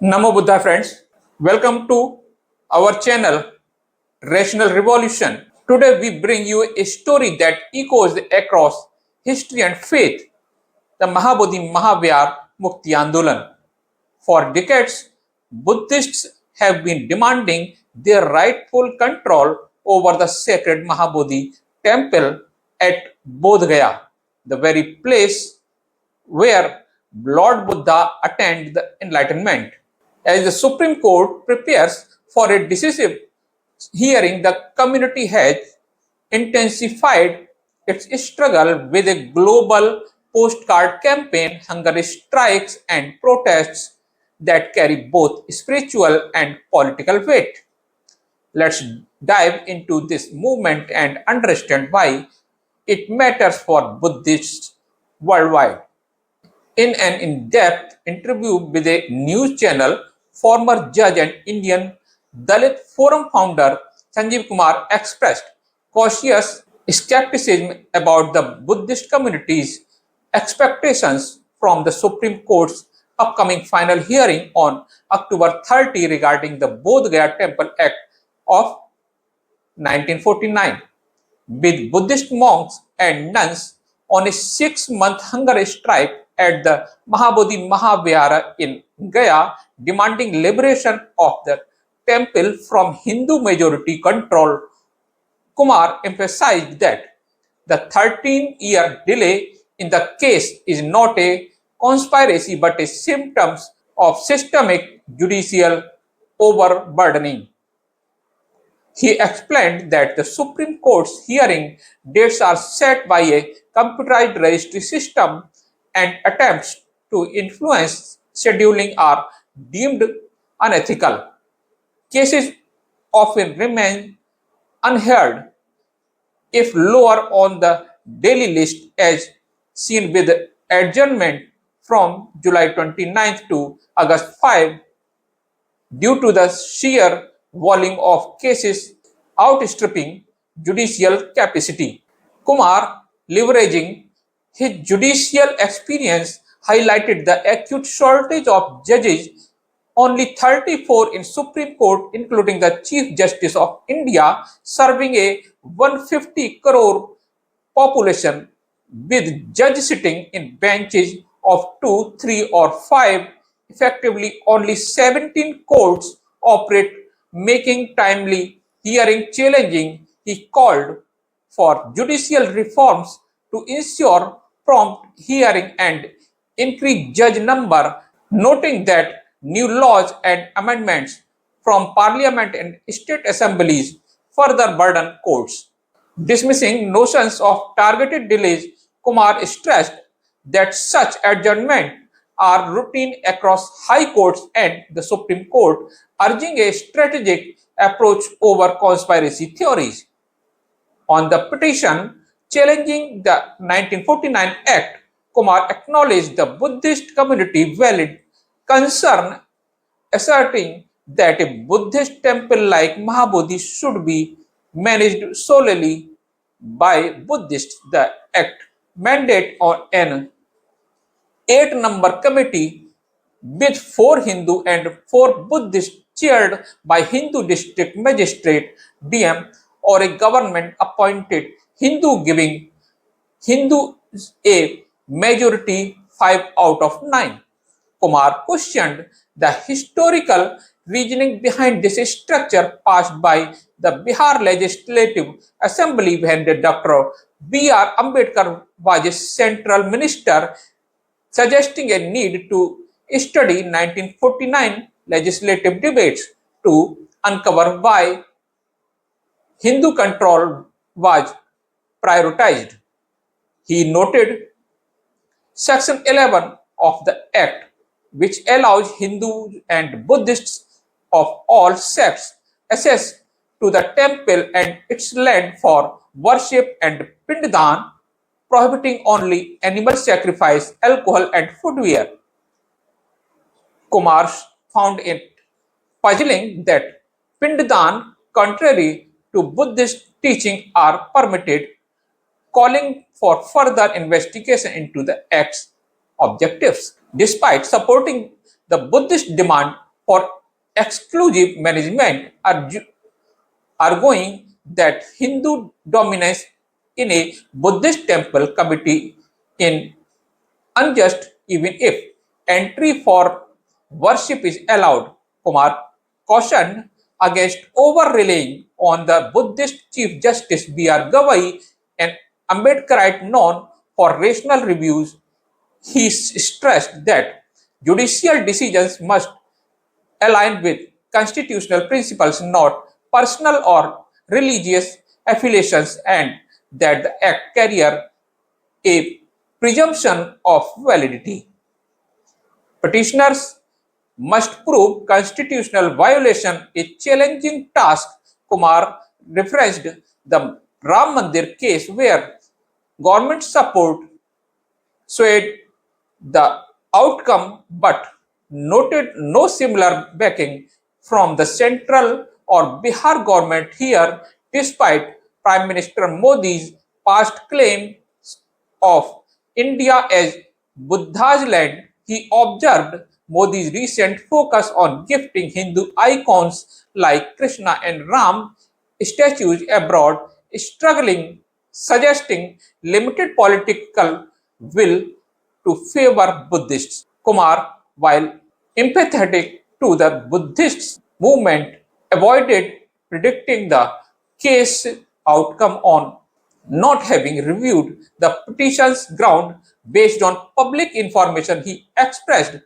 Namo Buddha friends, welcome to our channel Rational Revolution. Today we bring you a story that echoes across history and faith, the Mahabodhi Mahavihar Mukti Andolan. For decades, Buddhists have been demanding their rightful control over the sacred Mahabodhi Temple at Bodh Gaya, the very place where Lord Buddha attained the enlightenment. As the Supreme Court prepares for a decisive hearing, the community has intensified its struggle with a global postcard campaign, hunger strikes, and protests that carry both spiritual and political weight. Let's dive into this movement and understand why it matters for Buddhists worldwide. In an in-depth interview with a news channel, former judge and Indian Dalit Forum founder Sanjeev Kumar expressed cautious skepticism about the Buddhist community's expectations from the Supreme Court's upcoming final hearing on October 30 regarding the Bodh Gaya Temple Act of 1949, with Buddhist monks and nuns on a 6-month hunger strike at the Mahabodhi Mahavihar in Gaya, demanding liberation of the temple from Hindu majority control. Kumar emphasized that the 13-year delay in the case is not a conspiracy but a symptom of systemic judicial overburdening. He explained that the Supreme Court's hearing dates are set by a computerized registry system and attempts to influence scheduling are deemed unethical. Cases often remain unheard if lower on the daily list, as seen with adjournment from July 29th to August 5 due to the sheer volume of cases outstripping judicial capacity. Kumar, leveraging his judicial experience, highlighted the acute shortage of judges, only 34 in Supreme Court, including the Chief Justice of India, serving a 150 crore population, with judges sitting in benches of 2, 3, or 5. Effectively, only 17 courts operate, making timely hearing challenging. He called for judicial reforms to ensure prompt hearing and increase judge number, noting that new laws and amendments from parliament and state assemblies further burden courts. Dismissing notions of targeted delays, Kumar stressed that such adjournments are routine across high courts and the Supreme Court, urging a strategic approach over conspiracy theories. On the petition challenging the 1949 Act, Kumar acknowledged the Buddhist community valid concern, asserting that a Buddhist temple like Mahabodhi should be managed solely by Buddhists. The Act mandate on an 8-member committee with 4 Hindu and 4 Buddhist chaired by Hindu district magistrate DM or a government appointed Hindu, giving Hindus a majority 5 out of 9. Kumar questioned the historical reasoning behind this structure passed by the Bihar Legislative Assembly when Dr. B.R. Ambedkar was a central minister, suggesting a need to study 1949 legislative debates to uncover why Hindu control was prioritized. He noted Section 11 of the Act, which allows Hindus and Buddhists of all sects access to the temple and its land for worship and pinddan, prohibiting only animal sacrifice, alcohol, and footwear. Kumar found it puzzling that pinddan, contrary to Buddhist teaching, are permitted, calling for further investigation into the Act's objectives. Despite supporting the Buddhist demand, for exclusive management, arguing that Hindu dominance in a Buddhist temple committee in unjust even if entry for worship is allowed. Kumar cautioned against over relying on the Buddhist Chief Justice B.R. Gavai, an Ambedkarite known for rational reviews. He stressed that judicial decisions must align with constitutional principles, not personal or religious affiliations, and that the act carrier a presumption of validity. Petitioners must prove constitutional violation, a challenging task. Kumar referenced the Ram Mandir case where government support swayed the outcome but noted no similar backing from the central or Bihar government here, despite Prime Minister Modi's past claim of India as Buddha's land. He observed Modi's recent focus on gifting Hindu icons like Krishna and Ram statues abroad, struggling, suggesting limited political will to favor Buddhists. Kumar, while empathetic to the Buddhist movement, avoided predicting the case outcome on not having reviewed the petition's ground based on public information. He expressed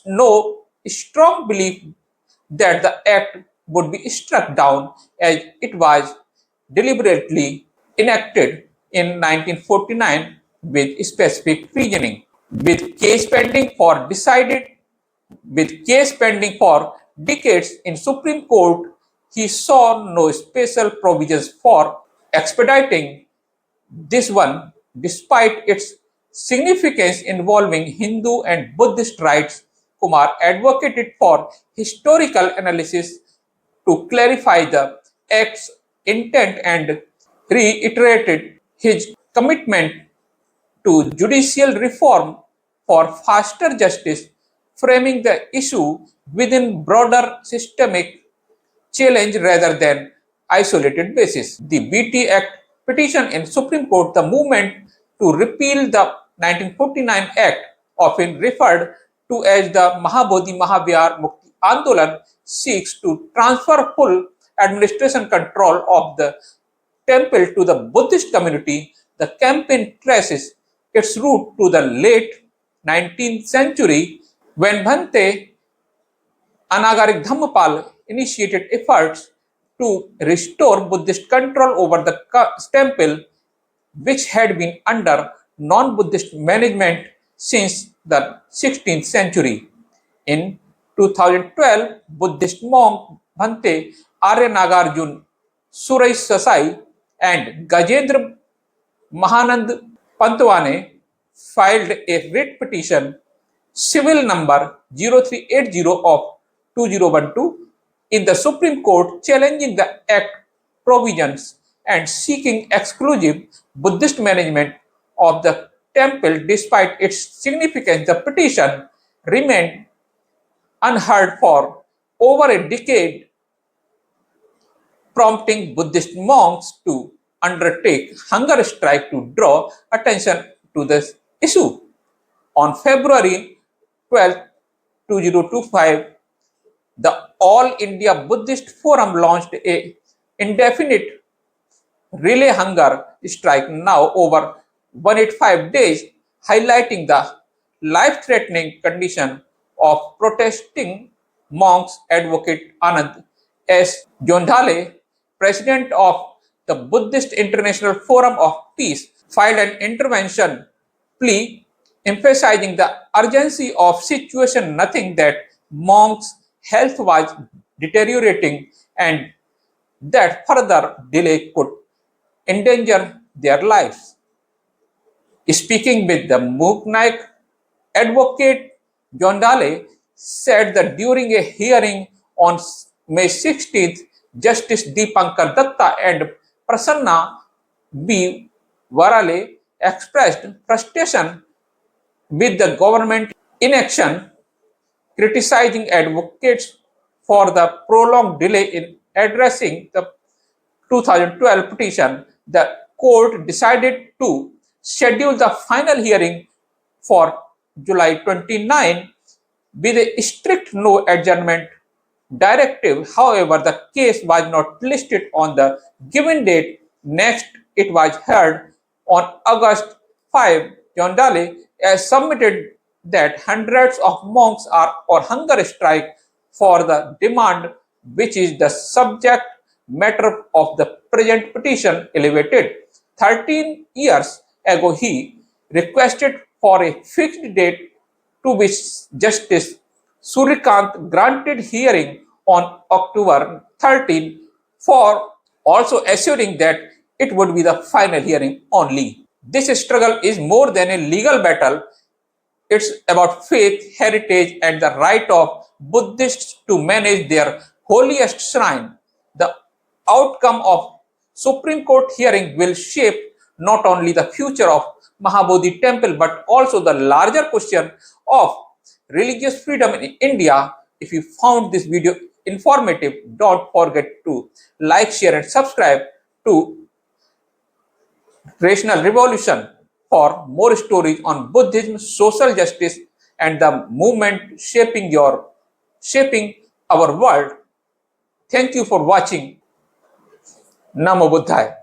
no strong belief that the act would be struck down as it was deliberately enacted in 1949 with specific reasoning. With case pending for decided with case pending for decades in Supreme Court, he saw no special provisions for expediting this one, despite its significance involving Hindu and Buddhist rights. Kumar advocated for historical analysis to clarify the act's intent and reiterated his commitment to judicial reform for faster justice, framing the issue within broader systemic challenge rather than isolated basis. The BT Act petition in Supreme Court, the movement to repeal the 1949 Act, often referred to as the Mahabodhi Mahavihar Mukti Andolan, seeks to transfer full administration control of the temple to the Buddhist community. The campaign traces its root to the late 19th century when Bhante Anagarik Dhammapal initiated efforts to restore Buddhist control over the temple, which had been under non-Buddhist management since the 16th century. In 2012, Buddhist monk Bhante Arya Nagarjun Surai Sasai and Gajendra Mahanand Pantwane filed a writ petition civil number 0380 of 2012 in the Supreme Court challenging the Act provisions and seeking exclusive Buddhist management of the temple. Despite its significance, the petition remained unheard for over a decade, prompting Buddhist monks to undertake hunger strike to draw attention to this issue. On February 12, 2025, the All India Buddhist Forum launched a indefinite relay hunger strike now over 185 days, highlighting the life-threatening condition of protesting monks. Advocate Anand S. Jondhale, president of the Buddhist International Forum of Peace, filed an intervention plea emphasizing the urgency of situation, nothing that monks' health was deteriorating and that further delay could endanger their lives. Speaking with the Muknaik, advocate John Dale said that during a hearing on May 16th, Justice Deepankar Datta and Prasanna B. Varale expressed frustration with the government inaction criticizing advocates for the prolonged delay in addressing the 2012 petition, the court decided to schedule the final hearing for July 29 with a strict no adjournment directive. However, the case was not listed on the given date. Next, it was heard on August 5. John Daly has submitted that hundreds of monks are on hunger strike for the demand, which is the subject matter of the present petition elevated. 13 years ago, he requested for a fixed date, to which Justice Surikant granted hearing on October 13 for also assuring that it would be the final hearing only. This struggle is more than a legal battle. It's about faith, heritage, and the right of Buddhists to manage their holiest shrine. The outcome of Supreme Court hearing will shape not only the future of Mahabodhi Temple but also the larger question of religious freedom in India. If you found this video informative, don't forget to like, share, and subscribe to Rational Revolution for more stories on Buddhism, social justice, and the movement shaping our world. Thank you for watching. Namo Buddhaya.